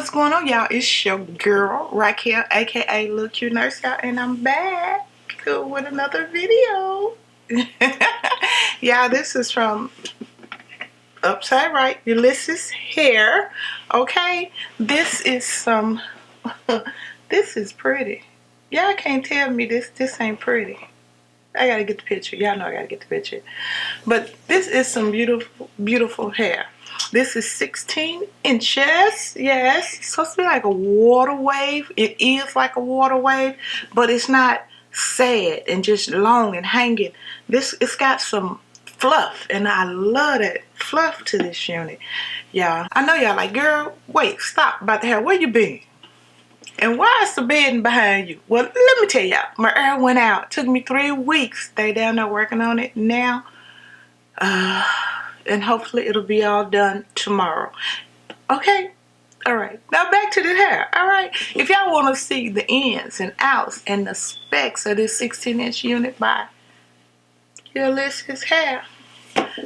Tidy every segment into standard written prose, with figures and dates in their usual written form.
what's going on, y'all? It's your girl, Raquel, aka Lilcutenurse, y'all, and I'm back with another video. Y'all, this is from Upside Right, Yolissa Hair. Okay, this is some. This is pretty. Y'all can't tell me this ain't pretty. I gotta get the picture. Y'all know I gotta get the picture. But this is some beautiful, beautiful hair. This is 16 inches. Yes, it's supposed to be like a water wave. It is like a water wave, but it's not sad and just long and hanging. It's got some fluff, and I love that fluff to this unit. Y'all, I know y'all like, girl, wait, stop about the hair. Where you been? And why is the bedding behind you? Well, let me tell y'all, my hair went out. It took me 3 weeks. They down there working on it now. And hopefully it'll be all done tomorrow. Okay? Alright. Now back to the hair. Alright? If y'all want to see the ins and outs and the specs of this 16-inch unit by Yolissa Hair,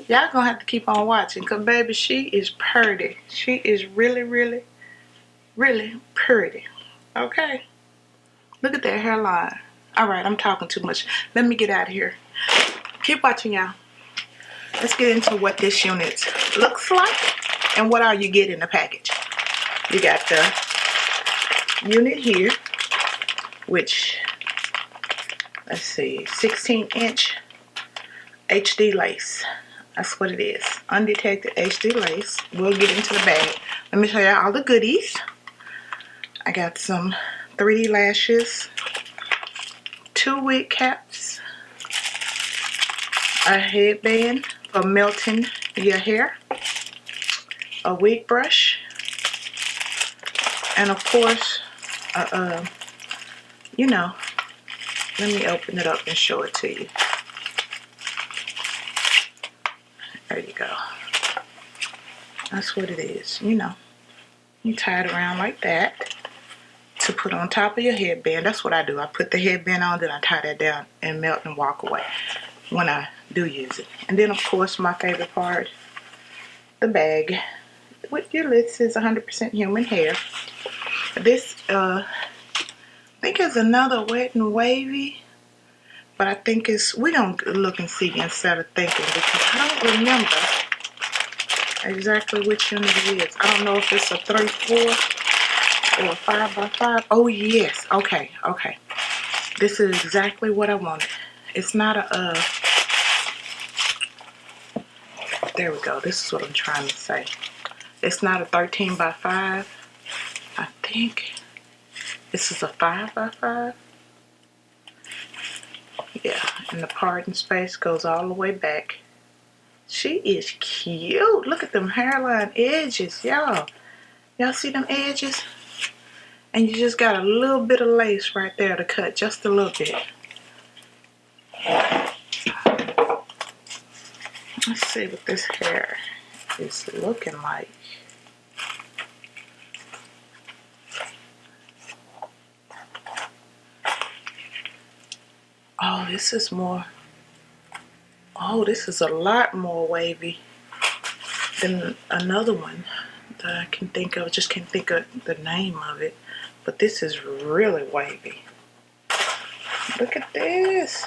y'all gonna have to keep on watching, because baby, she is pretty. She is really, really, really pretty. Okay? Look at that hairline. Alright, I'm talking too much. Let me get out of here. Keep watching, y'all. Let's get into what this unit looks like and what all you get in the package. You got the unit here, which, let's see, 16-inch HD lace. That's what it is. Undetected HD lace. We'll get into the bag. Let me show you all the goodies. I got some 3D lashes, 2 wig caps, a headband for melting your hair, a wig brush, and of course, you know, let me open it up and show it to you. There you go. That's what it is. You know, you tie it around like that to put on top of your headband. That's what I do. I put the headband on, then I tie that down and melt and walk away when I do use it. And then of course, my favorite part, the bag. With Yolissa is 100% human hair. This I think is another wet and wavy, but I think it's, we gonna look and see instead of thinking, because I don't remember exactly which unit it is. I don't know if it's a 3/4 or a 5x5. Oh yes, okay. This is exactly what I wanted. It's not a there we go. This is what I'm trying to say. It's not a 13x5. I think this is a 5x5. Yeah, and the parting space goes all the way back. She is cute. Look at them hairline edges, y'all. Y'all see them edges? And you just got a little bit of lace right there to cut, just a little bit. Let's see what this hair is looking like. Oh, this is more. Oh, this is a lot more wavy than another one that I can think of. Just can't think of the name of it. But this is really wavy. Look at this.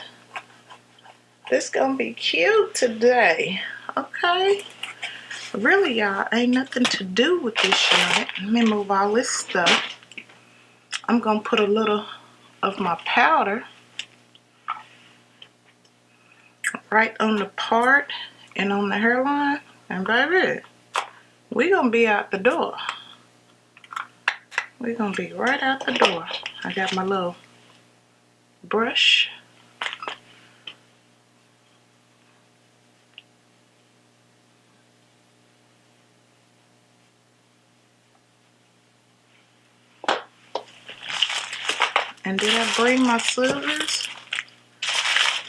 This gonna be cute today. Okay. Really, y'all, ain't nothing to do with this unit. Let me move all this stuff. I'm gonna put a little of my powder right on the part and on the hairline, and baby, we gonna be out the door. We're gonna be right out the door. I got my little brush. And did I bring my scissors?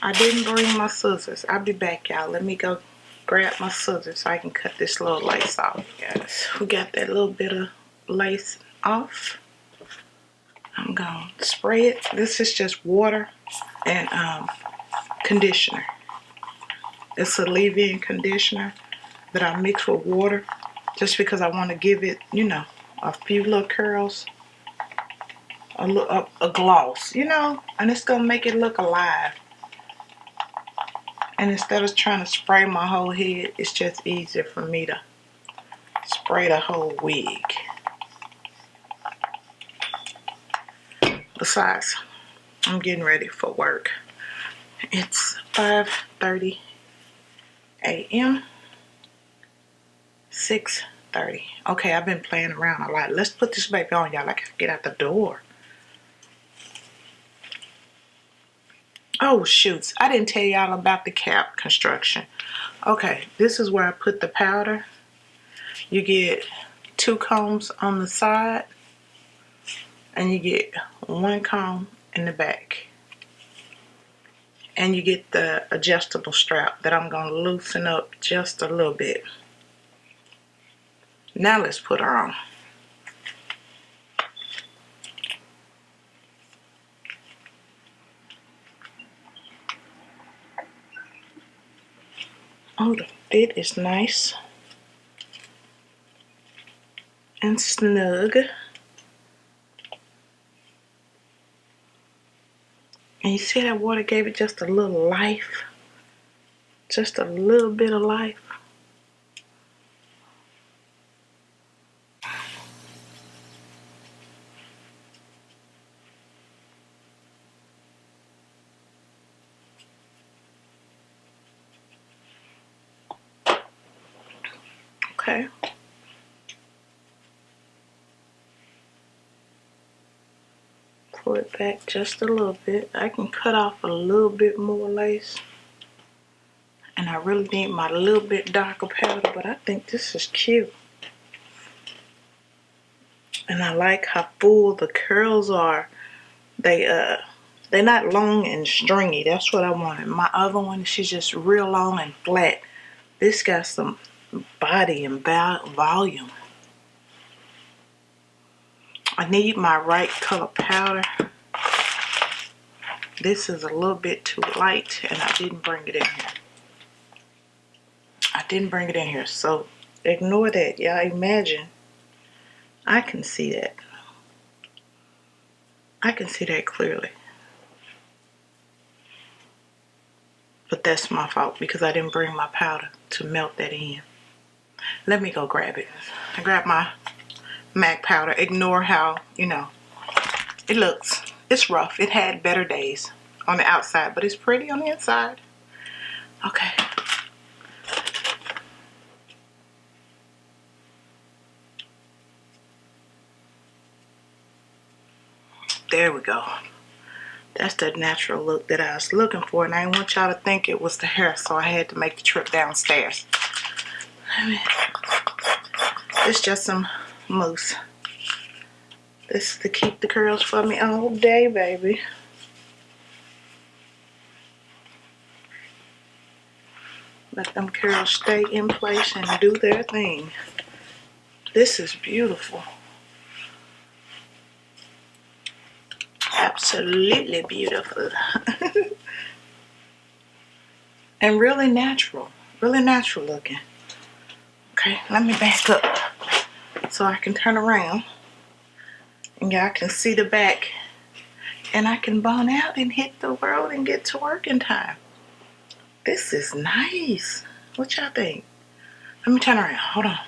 I didn't bring my scissors. I'll be back, y'all. Let me go grab my scissors so I can cut this little lace off. Yes, we got that little bit of lace off. I'm gonna spray it. This is just water and conditioner. It's a leave-in conditioner that I mix with water just because I want to give it, you know, a few little curls, a gloss, you know, and it's gonna make it look alive. And instead of trying to spray my whole head, it's just easier for me to spray the whole wig. Besides, I'm getting ready for work. It's 5:30 a.m. 6:30. Okay, I've been playing around a lot. Let's put this baby on, y'all. I gotta get out the door. Oh, shoots. I didn't tell y'all about the cap construction. Okay, this is where I put the powder. You get 2 combs on the side, and you get 1 comb in the back. And you get the adjustable strap that I'm going to loosen up just a little bit. Now let's put her on. Oh, the fit is nice and snug. And you see that water gave it just a little life. Just a little bit of life. Okay. Pull it back just a little bit. I can cut off a little bit more lace. And I really need my little bit darker powder, but I think this is cute. And I like how full the curls are. They're not long and stringy. That's what I wanted. My other one, she's just real long and flat. This got some body and volume. I need my right color powder. This is a little bit too light, and I didn't bring it in here. I didn't bring it in here, so ignore that. Y'all imagine. I can see that. I can see that clearly. But that's my fault because I didn't bring my powder to melt that in. Let me go grab it. I grabbed my MAC powder. Ignore how, you know, it looks. It's rough. It had better days on the outside, but it's pretty on the inside. Okay. There we go. That's the natural look that I was looking for, and I didn't want y'all to think it was the hair, so I had to make the trip downstairs. It's just some mousse. This is to keep the curls for me all day, baby. Let them curls stay in place and do their thing. This is beautiful. Absolutely beautiful. And really natural looking. Okay, let me back up so I can turn around and y'all can see the back, and I can bone out and hit the road and get to work in time. This is nice. What y'all think? Let me turn around. Hold on.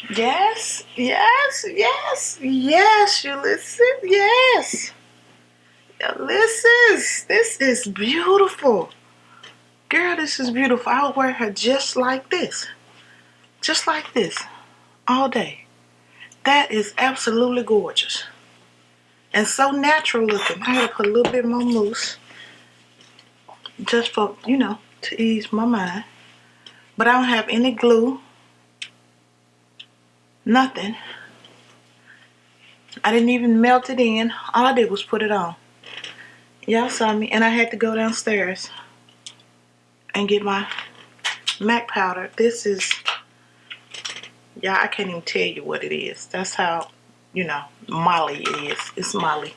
Yes, yes, yes, yes, Yolissa, yes. Yolissa, this is beautiful. Girl, this is beautiful. I'll wear her just like this. Just like this. All day. That is absolutely gorgeous. And so natural looking. I had to put a little bit more mousse. Just for, you know, to ease my mind. But I don't have any glue. Nothing. I didn't even melt it in. All I did was put it on. Y'all saw me. And I had to go downstairs and get my MAC powder. This is, y'all, I can't even tell you what it is. That's how, you know, Molly it is. It's Molly.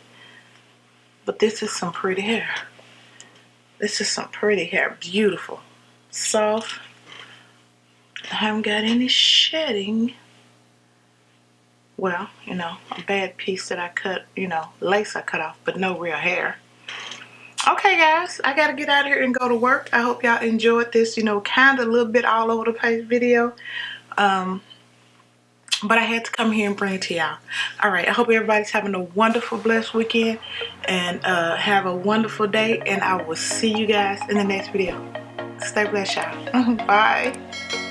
But this is some pretty hair. This is some pretty hair. Beautiful. Soft. I haven't got any shedding. Well, you know, a bad piece that I cut, you know, lace I cut off, but no real hair. Okay, guys, I gotta get out of here and go to work. I hope y'all enjoyed this, you know, kind of a little bit all over the place video. But I had to come here and bring it to y'all. All right, I hope everybody's having a wonderful, blessed weekend, and have a wonderful day, and I will see you guys in the next video. Stay blessed, y'all. Bye.